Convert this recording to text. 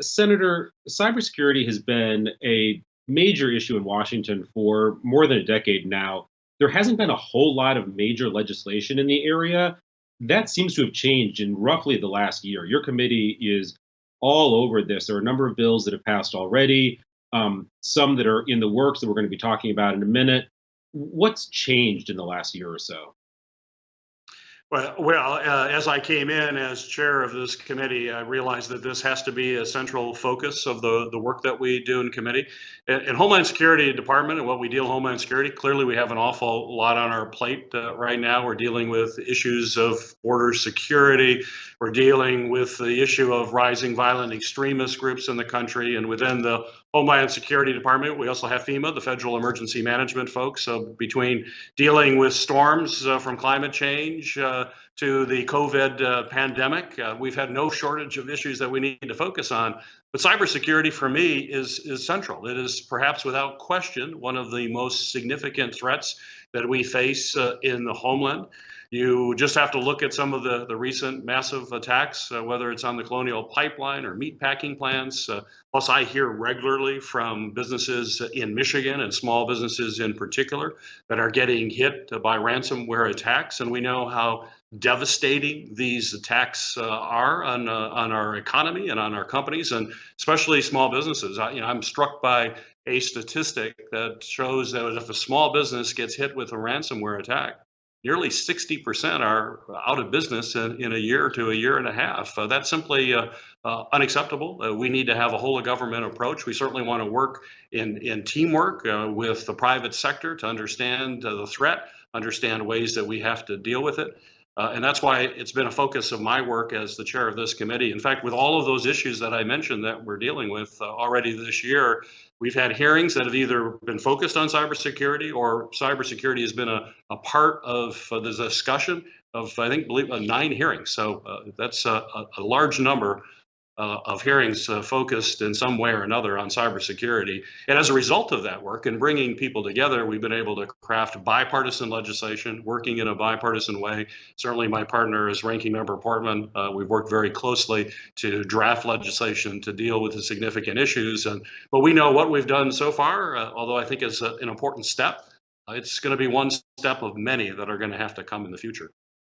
Senator, cybersecurity has been a major issue in Washington for more than a decade now. There hasn't been a whole lot of major legislation in the area. That seems to have changed in roughly the last year. Your committee is all over this. There are a number of bills that have passed already, some that are in the works that we're going to be talking about in a minute. What's changed in the last year or so? As I came in as chair of this committee, I realized that this has to be a central focus of the work that we do in committee. In Homeland Security Department and what we deal in Homeland Security, clearly we have an awful lot on our plate right now. We're dealing with issues of border security. We're dealing with the issue of rising violent extremist groups in the country. And within the Homeland Security Department, we also have FEMA, the Federal Emergency Management folks. So between dealing with storms from climate change to the COVID pandemic, we've had no shortage of issues that we need to focus on. But cybersecurity for me is central. It is perhaps without question one of the most significant threats that we face in the homeland. You just have to look at some of the recent massive attacks, whether it's on the Colonial Pipeline or meatpacking plants. Plus, I hear regularly from businesses in Michigan and small businesses in particular that are getting hit by ransomware attacks. And we know how devastating these attacks are on our economy and on our companies, and especially small businesses. I'm struck by a statistic that shows that if a small business gets hit with a ransomware attack, nearly 60% are out of business in a year to a year and a half. That's simply unacceptable. We need to have a whole of government approach. We certainly want to work in teamwork with the private sector to understand the threat, understand ways that we have to deal with it. And that's why it's been a focus of my work as the chair of this committee. In fact, with all of those issues that I mentioned that we're dealing with already this year, we've had hearings that have either been focused on cybersecurity or cybersecurity has been a part of the discussion of, I think, believe 9 hearings. So that's a large number of hearings focused in some way or another on cybersecurity. And as a result of that work and bringing people together, we've been able to craft bipartisan legislation, working in a bipartisan way. Certainly my partner is Ranking Member Portman. We've worked very closely to draft legislation to deal with the significant issues. But we know what we've done so far, although I think it's an important step. It's going to be one step of many that are going to have to come in the future.